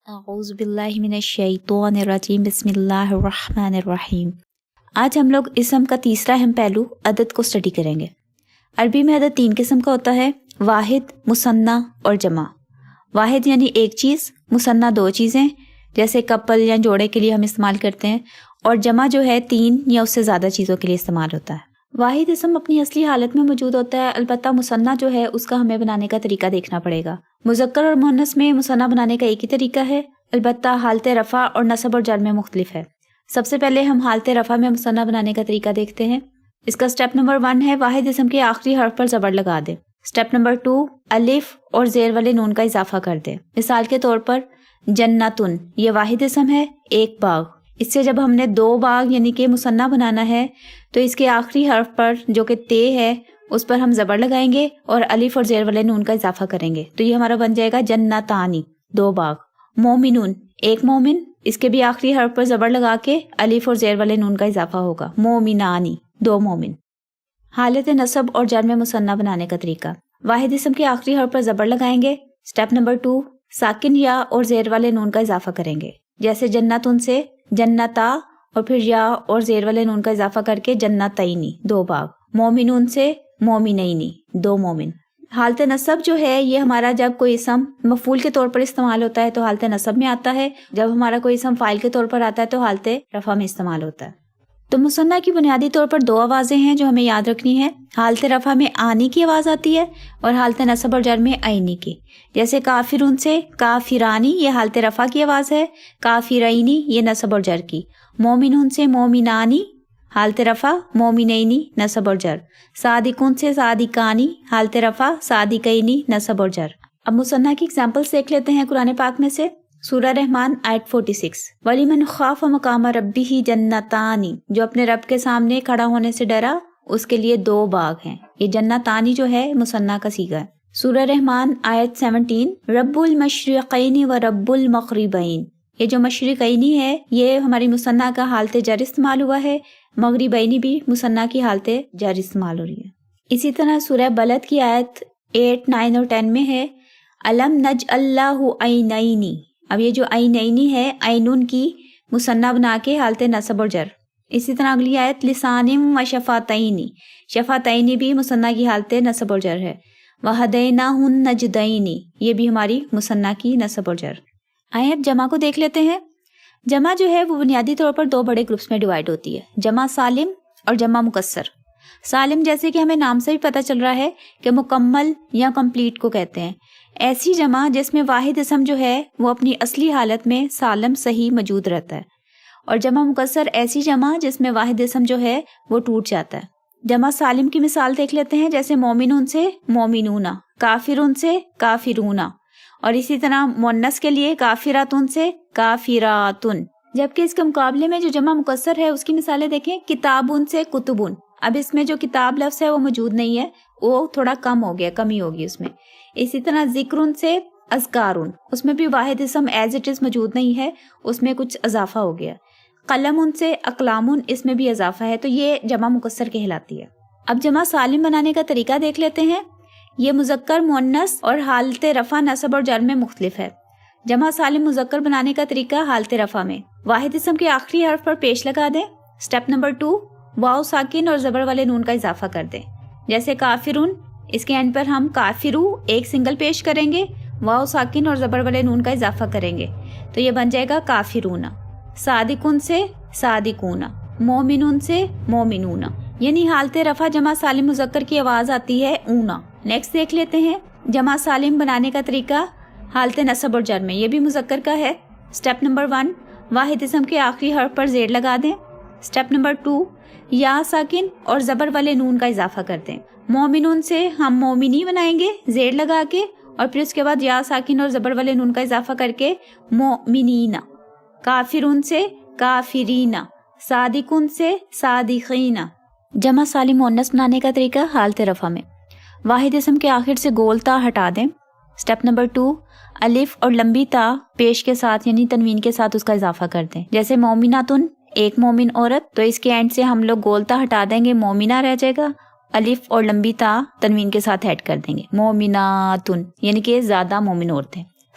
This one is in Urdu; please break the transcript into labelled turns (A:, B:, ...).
A: اعوذ باللہ من الشیطان الرجیم بسم اللہ الرحمن الرحیم۔ آج ہم لوگ اسم کا تیسرا اہم پہلو عدد کو اسٹڈی کریں گے۔ عربی میں عدد 3 قسم کا ہوتا ہے، واحد، مثنیٰ اور جمع۔ واحد یعنی ایک چیز، مثنیٰ 2 چیزیں جیسے کپل یا جوڑے کے لیے ہم استعمال کرتے ہیں، اور جمع جو ہے 3 یا اس سے زیادہ چیزوں کے لیے استعمال ہوتا ہے۔ واحد اسم اپنی اصلی حالت میں موجود ہوتا ہے، البتہ مثنیٰ جو ہے اس کا ہمیں بنانے کا طریقہ دیکھنا پڑے گا۔ مذکر اور مؤنث میں مثنیٰ بنانے کا ایک ہی طریقہ ہے، البتہ حالت رفع اور نصب اور جر میں مختلف ہے۔ سب سے پہلے ہم حالت رفع میں مثنیٰ بنانے کا طریقہ دیکھتے ہیں۔ اس کا سٹیپ نمبر 1 ہے واحد اسم کے آخری حرف پر زبر لگا دیں۔ سٹیپ نمبر 2 الف اور زیر والے نون کا اضافہ کر دیں۔ مثال کے طور پر جنتن، یہ واحد اسم ہے، ایک باغ۔ اس سے جب ہم نے 2 باغ یعنی کہ مثنیٰ بنانا ہے تو اس کے آخری حرف پر جو کہ تے ہے اس پر ہم زبر لگائیں گے اور الف اور زیر والے نون کا اضافہ کریں گے، تو یہ ہمارا بن جائے گا جنتانی، 2 باغ۔ مومنون، ایک مومن، اس کے بھی آخری حرف پر زبر لگا کے الف اور زیر والے نون کا اضافہ ہوگا، مومنانی، 2 مومن۔ حالت نصب اور جر میں مثنیٰ بنانے کا طریقہ، واحد اسم کے آخری حرف پر زبر لگائیں گے۔ سٹیپ نمبر 2 ساکن یا اور زیر والے نون کا اضافہ کریں گے، جیسے جنتن سے جنتا اور پھر یا اور زیر والے نون کا اضافہ کر کے جنتینی، 2 باغ۔ مومنون سے مومنینی، 2 مومن۔ حالت نصب جو ہے یہ ہمارا جب کوئی اسم مفعول کے طور پر استعمال ہوتا ہے تو حالت نصب میں آتا ہے، جب ہمارا کوئی اسم فاعل کے طور پر آتا ہے تو حالت رفع میں استعمال ہوتا ہے۔ تو مثنیٰ کی بنیادی طور پر 2 آوازیں ہیں جو ہمیں یاد رکھنی ہے۔ حالت رفع میں آنی کی آواز آتی ہے اور حالت نصب اور جر میں عینی کی، جیسے کافرون سے کافرانی، یہ حالت رفع کی آواز ہے، کافرینی یہ نصب اور جر کی۔ مومنون سے مومنانی، حالت رفع، مومنینی نصب اور جر۔ صادقون سے صادقانی، حالت رفع، صادقینی نصب اور جر۔ اب مثنیٰ کی ایگزامپلس دیکھ لیتے ہیں قرآن پاک میں سے۔ سورہ رحمان آیت 46، وَلِمَنْ خَافَ مَقَامَ رَبِّهِ جَنَّتَانِ، جو اپنے رب کے سامنے کھڑا ہونے سے ڈرا اس کے لیے 2 باغ ہیں۔ یہ جنتانی جو ہے مثنیٰ کا صیغہ ہے۔ سورہ رحمان آیت 17، رب المشرقین و رب المغربین، یہ جو مشرقینی ہے یہ ہماری مثنیٰ کا حالت جر استعمال ہوا ہے، مغربینی بھی مثنیٰ کی حالت جر استعمال ہو رہی ہے۔ اسی طرح سورہ بلد کی آیت 8، 9 اور 10 میں ہے الم نجعل لہ عینین، اب یہ جو عینینی ہے عینون کی مثنیٰ بنا کے حالت نصب اور جر۔ اسی طرح اگلی آیت لسان و شفتینی، شفتینی بھی مثنیٰ کی حالت نصب اور جر ہے۔ وہدیناہ النجدین، یہ بھی ہماری مثنیٰ کی نصب اور جر۔ آئیں اب جمع کو دیکھ لیتے ہیں۔ جمع جو ہے وہ بنیادی طور پر 2 بڑے گروپس میں ڈیوائیڈ ہوتی ہے، جمع سالم اور جمع مکسر۔ سالم جیسے کہ ہمیں نام سے بھی پتہ چل رہا ہے کہ مکمل یا کمپلیٹ کو کہتے ہیں، ایسی جمع جس میں واحد اسم جو ہے وہ اپنی اصلی حالت میں سالم صحیح موجود رہتا ہے، اور جمع مکسر ایسی جمع جس میں واحد اسم جو ہے وہ ٹوٹ جاتا ہے۔ جمع سالم کی مثال دیکھ لیتے ہیں، جیسے مومنون سے مومنونا، کافرون سے کافرونا، اور اسی طرح مؤنث کے لیے کافراتن سے کافراتن۔ جبکہ اس کے مقابلے میں جو جمع مکسر ہے اس کی مثالیں دیکھیں، کتابون سے کتبون، اب اس میں جو کتاب لفظ ہے وہ موجود نہیں ہے، وہ تھوڑا کم ہو گیا، کمی ہوگی اس میں۔ اسی طرح ذکرن سے اذکارن، اس میں بھی واحد اسم ایز اٹ از موجود نہیں ہے، اس میں کچھ اضافہ ہو گیا۔ قلمن سے اقلامن، اس میں بھی اضافہ ہے، تو یہ جمع مکسر کہلاتی ہے۔ اب جمع سالم بنانے کا طریقہ دیکھ لیتے ہیں۔ یہ مذکر، مؤنث اور حالت رفع، نصب اور جر میں مختلف ہے۔ جمع سالم مذکر بنانے کا طریقہ حالت رفع میں واحد اسم کے آخری حرف پر پیش لگا دیں۔ سٹیپ نمبر 2 واو ساکن اور زبر والے نون کا اضافہ کر دیں، جیسے کافرون، اس کے اینڈ پر ہم کافرو ایک سنگل پیش کریں گے، واو ساکن اور زبر والے نون کا اضافہ کریں گے، تو یہ بن جائے گا کافرونا۔ صادقون سے صادقونا، مومنون سے مومنونا، یعنی حالت رفع جمع سالم مذکر کی آواز آتی ہے اونا۔ نیکسٹ دیکھ لیتے ہیں جمع سالم بنانے کا طریقہ حالت نصب اور جر میں، یہ بھی مذکر کا ہے۔ سٹیپ نمبر 1 واحد اسم کے آخری حرف پر زیر لگا دیں۔ سٹیپ نمبر 2 یا ساکن اور زبر والے نون کا اضافہ کر دیں۔ مومنون سے ہم مومنی بنائیں گے زیر لگا کے، اور پھر اس کے بعد یا ساکن اور زبر والے نون کا اضافہ کر کے مومنینا۔ کافرون سے کافرینا، صادقون سے صادقینا۔ جمع سالم مؤنث بنانے کا طریقہ حالت رفع میں واحد اسم کے آخر سے گول تا ہٹا دیں۔ سٹیپ نمبر 2 الف اور لمبی تا پیش کے ساتھ یعنی تنوین کے ساتھ اس کا اضافہ کر دیں، جیسے مومناتن ایک مومن عورت، تو اس کے اینڈ سے ہم لوگ گول تا ہٹا دیں گے، مومنہ رہ جائے گا، الف اور لمبی تا تنوین کے ساتھ ایڈ کر دیں گے، مومناتن یعنی کہ زیادہ مومن عورتیں۔